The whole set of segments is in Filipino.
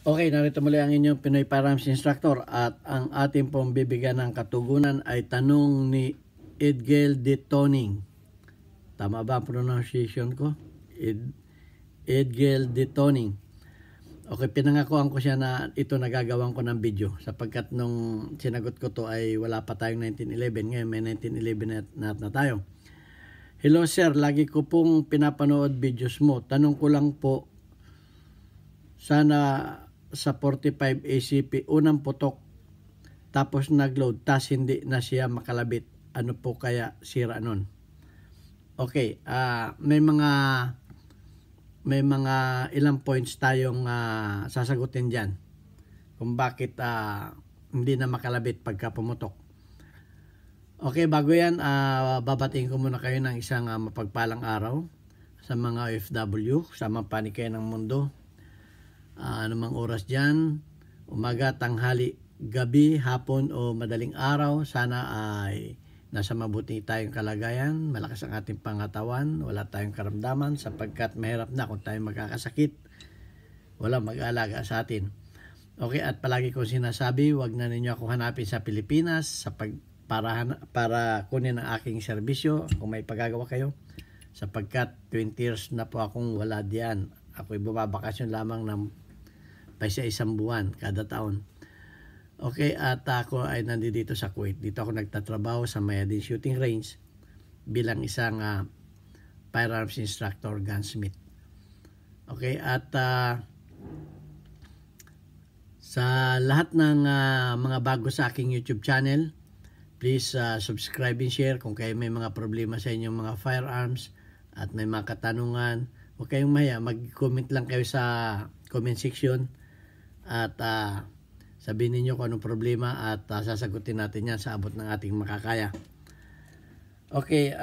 Okay, narito muli ang inyong Pinoy Firearms Instructor at ang ating pong bibigyan ng katugunan ay tanong ni Edgel de Toning. Tama ba ang pronunciation ko? Edgel de Toning. Okay, pinangakuan ko siya na ito nagagawan ko ng video sapagkat nung sinagot ko to ay wala pa tayong 1911. Ngayon may 1911 na tayo. Hello sir, lagi ko pong pinapanood videos mo. Tanong ko lang po, sana sa 45 ACP unang putok tapos nagload tas hindi na siya makalabit, ano po kaya sira nun? Okay, may mga ilang points tayong sasagutin diyan kung bakit hindi na makalabit pagka pumutok. Okay, bago yan, babatiin ko muna kayo ng isang mapagpalang araw sa mga OFW, sa mga panig ng mundo. Anumang oras dyan, umaga, tanghali, gabi, hapon o madaling araw, sana ay nasa mabuti tayong kalagayan, malakas ang ating pangatawan, wala tayong karamdaman sapagkat mahirap na kung tayo magkakasakit, wala mag-aalaga sa atin. Okay, at palagi kong sinasabi, wag na ninyo ako hanapin sa Pilipinas para kunin ang aking serbisyo kung may pagagawa kayo sapagkat 20 years na po akong wala diyan. Ako'y bumabakasyon lamang ng isang buwan kada taon. Okay, at ako ay nandito sa Kuwait. Dito ako nagtatrabaho sa Mayadin Shooting Range bilang isang firearms instructor, gunsmith. Okay, at sa lahat ng mga bago sa aking YouTube channel, please subscribe and share. Kung kayo may mga problema sa inyong mga firearms at may mga katanungan, huwag kayong mahiya, mag-comment lang kayo sa comment section at sabihin niyo kung anong problema at sasagutin natin yan sa abot ng ating makakaya. Okay,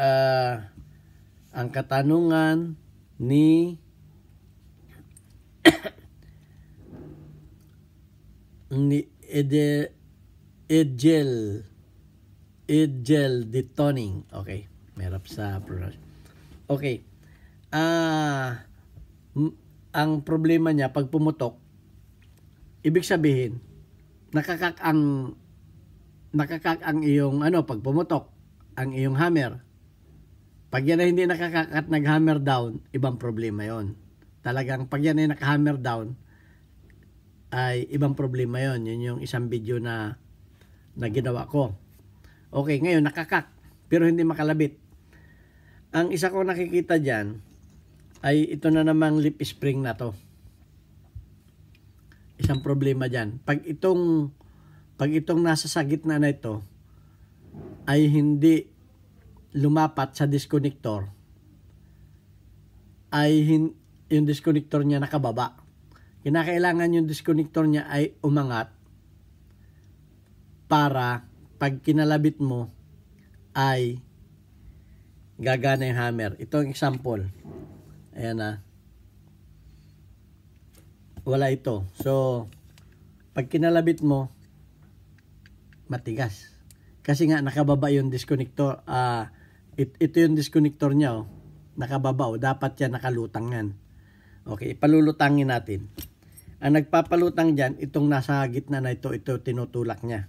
ang katanungan ni Edgel de Toning. Okay, merap sa pronunciation. Okay, ang problema niya pag pumutok, ibig sabihin nakakak ang iyong pag pumutok ang iyong hammer. Pag yan ay hindi nakakak at nag-hammer down, ibang problema yon. Talagang pag yan ay naka-hammer down ay ibang problema yon. Yun yung isang video na ginawa ko. Okay, ngayon nakakak pero hindi makalabit. Ang isa ko nakikita diyan ay ito na namang lip spring na to. Isang problema diyan. Pag itong nasa sa gitna na ito ay hindi lumapat sa disconnector, ay yung disconnector niya nakababa. Kinakailangan yung disconnector niya ay umangat para pag kinalabit mo ay gagana yung hammer. Ito ang example. Ayan na. Wala ito. So, pag kinalabit mo, matigas. Kasi nga, nakababa yung disconnector. Ito yung disconnector niya. Oh. Nakababa. Oh. Dapat yan nakalutang yan. Okay, ipalulutangin natin. Ang nagpapalutang dyan, itong nasa gitna na ito tinutulak niya.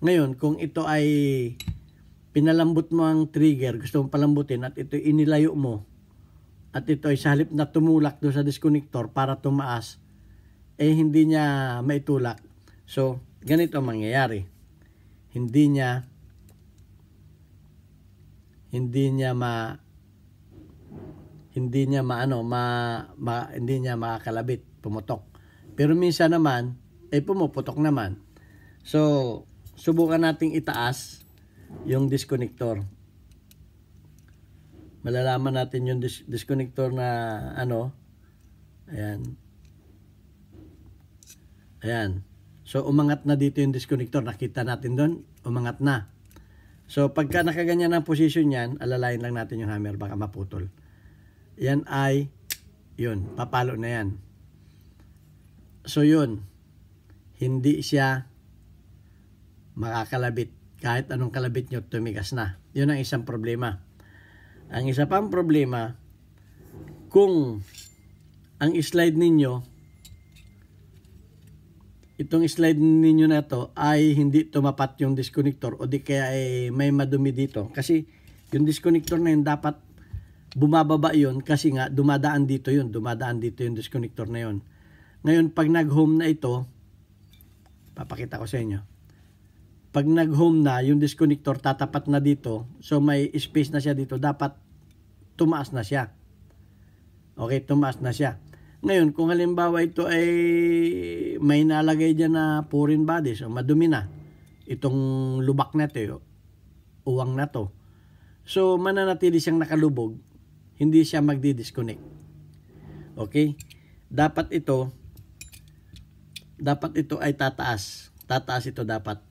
Ngayon, kung ito ay pinalambot mo ang trigger, gusto mong palambutin at ito inilayo mo, at ito ay sa halip na tumulak doon sa disconnector para tumaas, hindi niya maitulak. So, ganito ang mangyayari. Hindi niya makakalabit, pumutok. Pero minsan naman, pumuputok naman. So, subukan nating itaas yung disconnector. Malalaman natin yung disconnector na ayan. Ayan. So, umangat na dito yung disconnector. Nakita natin doon, umangat na. So, pagka nakaganyan ang position yan, alalayan lang natin yung hammer, baka maputol. Yan ay, yun, papalo na yan. So, yun, hindi siya makakalabit. Kahit anong kalabit nyo, tumigas na. Yun ang isang problema. Ang isa pang problema, kung ang slide ninyo itong slide ninyo na to ay hindi tumapat yung disconnector o di kaya ay may madumi dito. Kasi yung disconnector na yun dapat bumababa yun kasi nga dumadaan dito yung disconnector na yun. Ngayon pag nag-home na ito, papakita ko sa inyo. Pag nag-home na, yung disconnector tatapat na dito. So may space na siya dito. Dapat tumaas na siya. Okay, tumaas na siya. Ngayon, kung halimbawa ito ay may nalagay dyan na foreign bodies o madumi na, itong lubak na ito, uwang na to. So, mananatili siyang nakalubog. Hindi siya magdi-disconnect. Okay? Dapat ito ay tataas. Tataas ito dapat.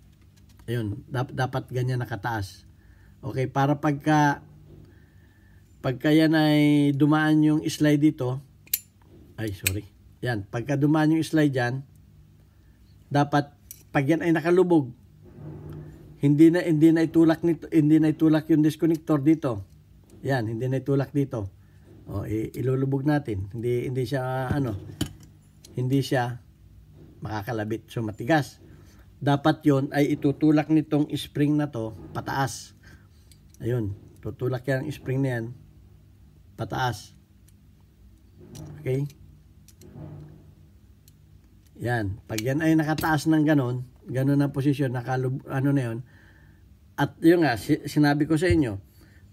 Ayun, dapat ganyan nakataas. Okay, para pagka yan ay dumaan yung slide dito, yan, pagka dumaan yung slide dyan, dapat pag yan ay nakalubog, hindi na itulak nito, hindi na itulak yung disconnector dito. Yan, hindi na itulak dito. O ilulubog natin. Hindi siya hindi siya makakalabit. So matigas. Dapat yon ay itutulak nitong spring na to pataas. Ayun, tutulak yan ang spring na yan pataas. Okay? Yan, pag yan ay nakataas ng ganon ang posisyon, na yon. At yun nga, sinabi ko sa inyo,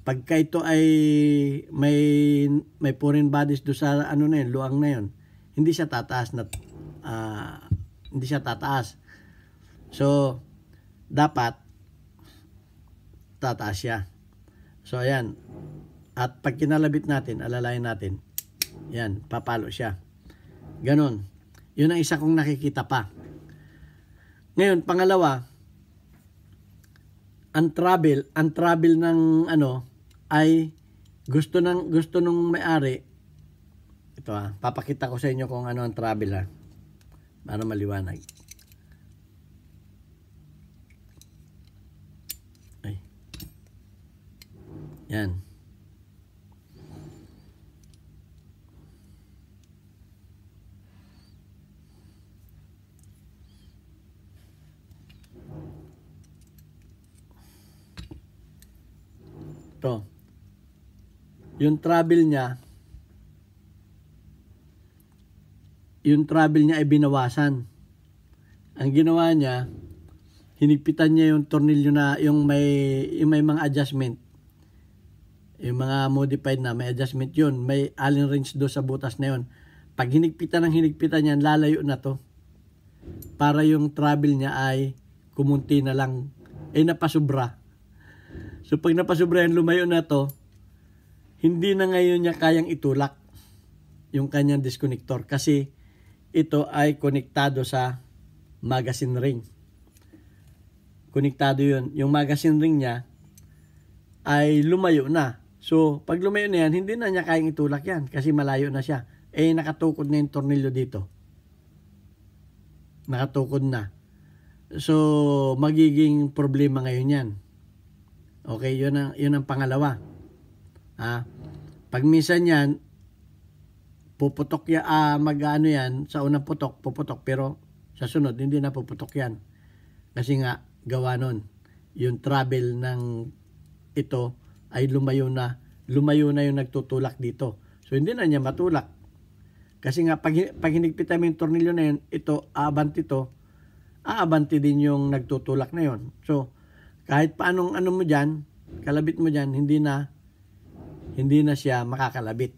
pagka ito ay may foreign bodies do sa na yun, luang na yun, hindi siya tataas hindi siya tataas. So, dapat tataas siya. So, ayan. At pag kinalabit natin, alalayan natin, yan, papalo siya. Ganon. Yun ang isa kong nakikita pa. Ngayon, pangalawa, ang travel ng ay gusto nung may-ari. Ito papakita ko sa inyo kung ano ang travel para maliwanag. Yan. Ito. Yung travel niya ay binawasan. Ang ginawa niya, hinigpitan niya yung tornilyo na yung may mga adjustment. Yung mga modified na may adjustment yun. May Allen wrench do sa butas na yun. Pag hinigpitan yan, lalayo na to. Para yung travel niya ay kumunti na lang. Napasubra. So pag napasubra yan, lumayo na to, hindi na ngayon niya kayang itulak yung kanyang disconnector. Kasi ito ay konektado sa magazine ring. Konektado yun. Yung magazine ring niya ay lumayo na. So, pag lumayo na yan, hindi na niya kayang itulak yan kasi malayo na siya. Nakatukod na yung tornilyo dito. Nakatukod na. So, magiging problema ngayon yan. Okay, yun ang pangalawa. Pag minsan yan, puputok yan, yan, sa unang puputok, pero sa sunod, hindi na puputok yan. Kasi nga, gawa nun. Yung travel ng ito, ay lumayo na yung nagtutulak dito. So, hindi na niya matulak. Kasi nga, pag hinigpitan mo yung tornilyo na yun, aabanti din yung nagtutulak na yun. So, kahit paanong mo dyan, kalabit mo dyan, hindi na siya makakalabit.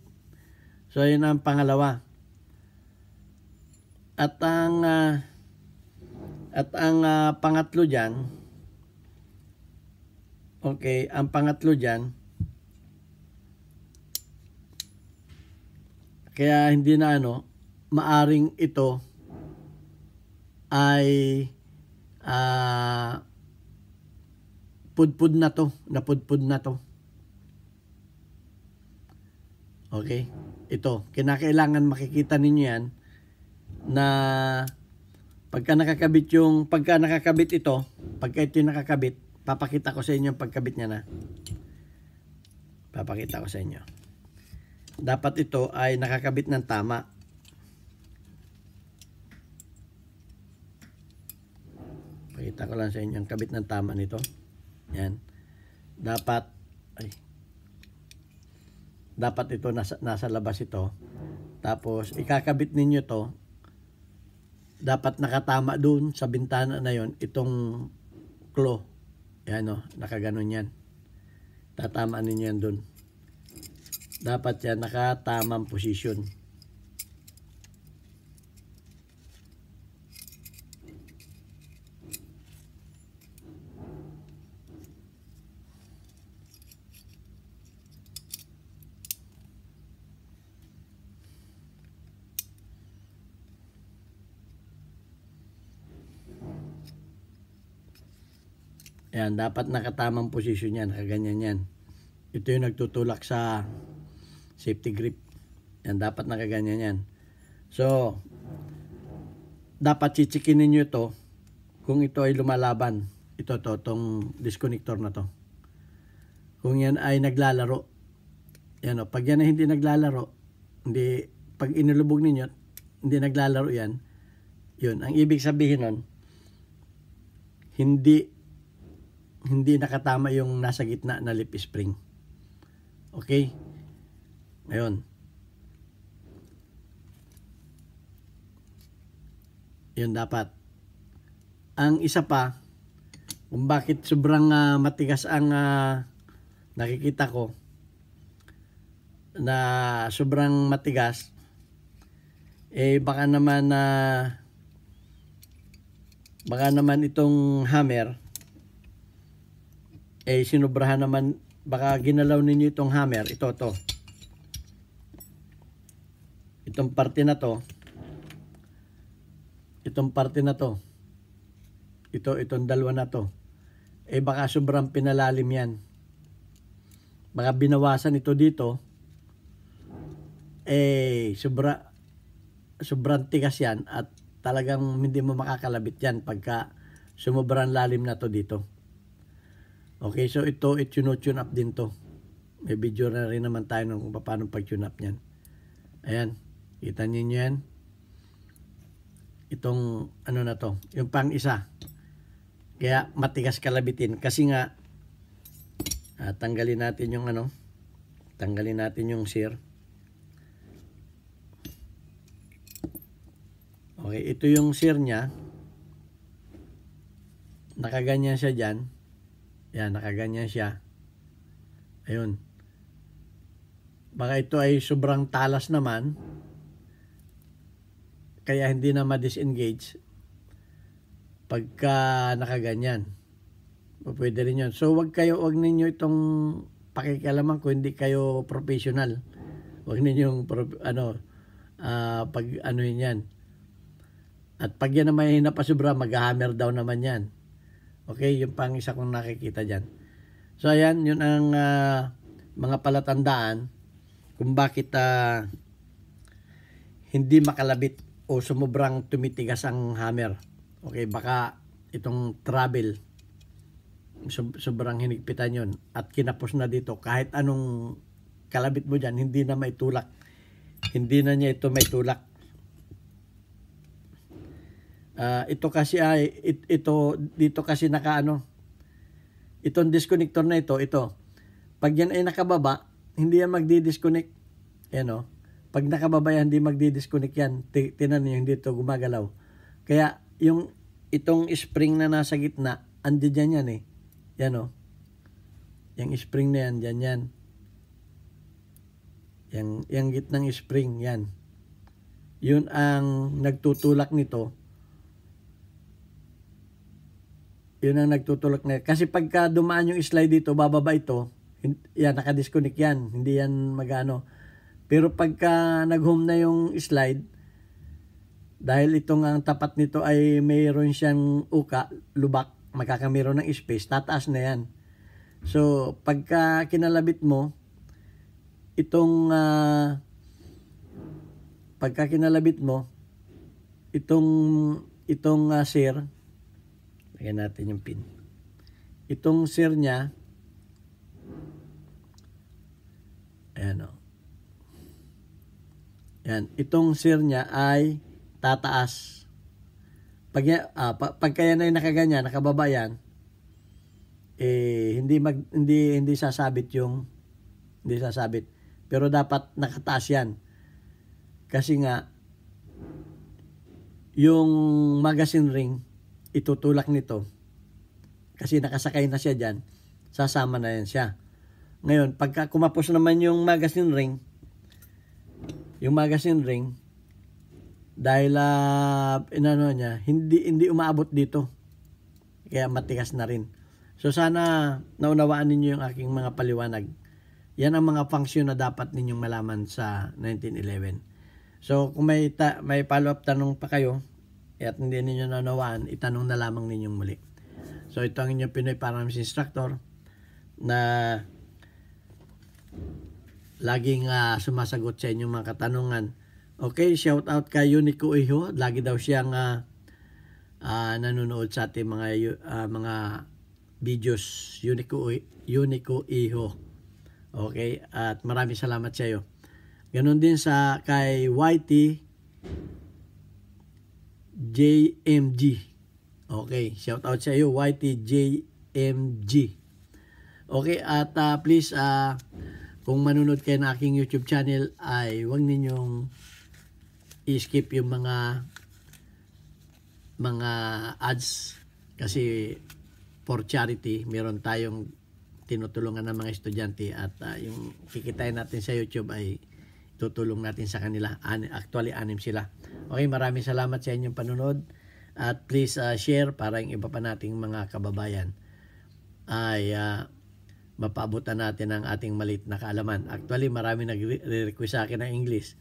So, yun ang pangalawa. At ang pangatlo dyan, okay, ang pangatlo dyan, kaya hindi na maaring ito ay napudpud na to. Okay? Ito, kinakailangan makikita ninyo yan na pagka nakakabit ito, pagka ito yung nakakabit, papakita ko sa inyo yung pagkabit niya na. Papakita ko sa inyo. Dapat ito ay nakakabit ng tama. Pakita ko lang sa inyo ang kabit ng tama nito. Yan. Dapat ito nasa labas ito. Tapos ikakabit ninyo to. Dapat nakatama doon sa bintana na yon itong claw. Yan o, nakaganon yan. Tatamaan ninyo yan doon. Dapat yan nakatamang posisyon. Ayan, dapat nakatamang posisyon yan, nakaganyan yan. Ito yung nagtutulak sa safety grip. Yan, dapat nakaganyan yan. So, dapat chichikin ninyo ito kung ito ay lumalaban. Itong disconnector na to. Kung yan ay naglalaro. Yan o, pag yan ay hindi naglalaro, pag inilubog ninyo, hindi naglalaro yan, yun, ang ibig sabihin nun, hindi nakatama yung nasa gitna na lip spring. Okay? Ngayon. Yun dapat. Ang isa pa, kung bakit sobrang matigas ang nakikita ko, na sobrang matigas, baka naman itong hammer, sinubrahan naman, baka ginalaw ninyo itong hammer, itong parte na to, itong dalawa na to, baka sobrang pinalalim yan, baka binawasan ito dito, sobrang tigas yan at talagang hindi mo makakalabit yan pagka sumubrang lalim na to dito. Okay, so ito tune up din to. May video na rin naman tayo kung paano pag-tune up niyan. Ayan, kita niyo yan. Itong ano na to, yung pang isa. Kaya matigas kalabitin kasi nga tanggalin natin yung sear. Okay, ito yung sear niya. Nakaganyan siya dyan. Yan, nakaganyan siya. Ayun. Baka ito ay sobrang talas naman. Kaya hindi na ma-disengage pagka nakaganyan. Pwede rin yun. So, wag ninyo itong pakikialaman kung hindi kayo professional. Wag ninyong yan. At pag yan na may napasobra, mag-hammer down naman yan. Okay, yung pang isa kong nakikita dyan. So, ayan, yun ang mga palatandaan kung bakit hindi makalabit o sumubrang tumitigas ang hammer. Okay, baka itong travel, sobrang hinigpitan yun. At kinapos na dito, kahit anong kalabit mo dyan, hindi na may tulak. Hindi na niya ito may tulak. Ito kasi dito kasi itong disconnector na ito, pag yan ay nakababa, hindi yan magdi-disconnect. Yan o. Pag nakababa yan, hindi magdi-disconnect yan. Tinan niyo, hindi ito gumagalaw. Kaya, itong spring na nasa gitna, andyan yan eh. Yan o. Yung spring na yan, dyan yan. Yung gitnang spring, yan. Yun ang nagtutulak nito. Yun ang nagtutulak na. Kasi pagka dumaan yung slide dito, bababa ito, yan, nakadisconnect yan. Hindi yan magano. Pero pagka nag-home na yung slide, dahil itong ang tapat nito ay mayroon siyang lubak, magkakameron ng space, tataas na yan. So, pagka kinalabit mo, itong sear, lagyan natin yung pin. Itong sear niya, ayan o. Yan, itong sear niya ay tataas. Pag kaya na yung nakaganyan, nakababa yan, hindi sasabit hindi sasabit. Pero dapat nakataas yan. Kasi nga, yung magazine ring, itutulak nito. Kasi nakasakay na siya dyan, sasama na yan siya. Ngayon, pagka kumapos naman yung magazine ring, dahil niya, hindi umaabot dito. Kaya matigas na rin. So sana naunawaan ninyo yung aking mga paliwanag. Yan ang mga function na dapat ninyong malaman sa 1911. So kung may follow-up tanong pa kayo at hindi ninyo naunawaan, itanong na lamang ninyong muli. So ito ang inyong Pinoy Paramis Instructor na laging sumasagot sa inyong mga katanungan. Okay, shout out kay Unico Iho. Lagi daw siyang nanonood sa ating mga videos. Unico Iho. Okay, at maraming salamat sa iyo. Ganon din kay YT JMG. Okay, shout out sa iyo YT JMG. Okay, at please kung manunod kayo ng aking YouTube channel ay huwag ninyong i-skip yung mga ads kasi for charity, meron tayong tinutulungan ng mga estudyante at yung kikitain natin sa YouTube ay tutulong natin sa kanila. Actually, 6 sila. Okay, maraming salamat sa inyong panunod at please share para yung iba pa nating mga kababayan ay mapaabutan natin ang ating maliit na kaalaman. Actually, marami nagre-request sa akin ng English.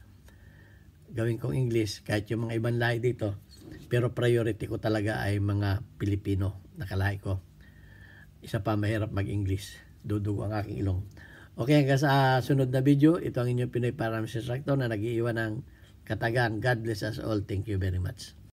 Gawin kong English kahit yung mga ibang lahi dito. Pero priority ko talaga ay mga Pilipino na kalahi ko. Isa pa mahirap mag-English. Dudugo ang aking ilong. Okay, hanggang sa sunod na video, ito ang inyong Pinoy Paramis Instructor na nag-iiwan ng katagang God bless us all. Thank you very much.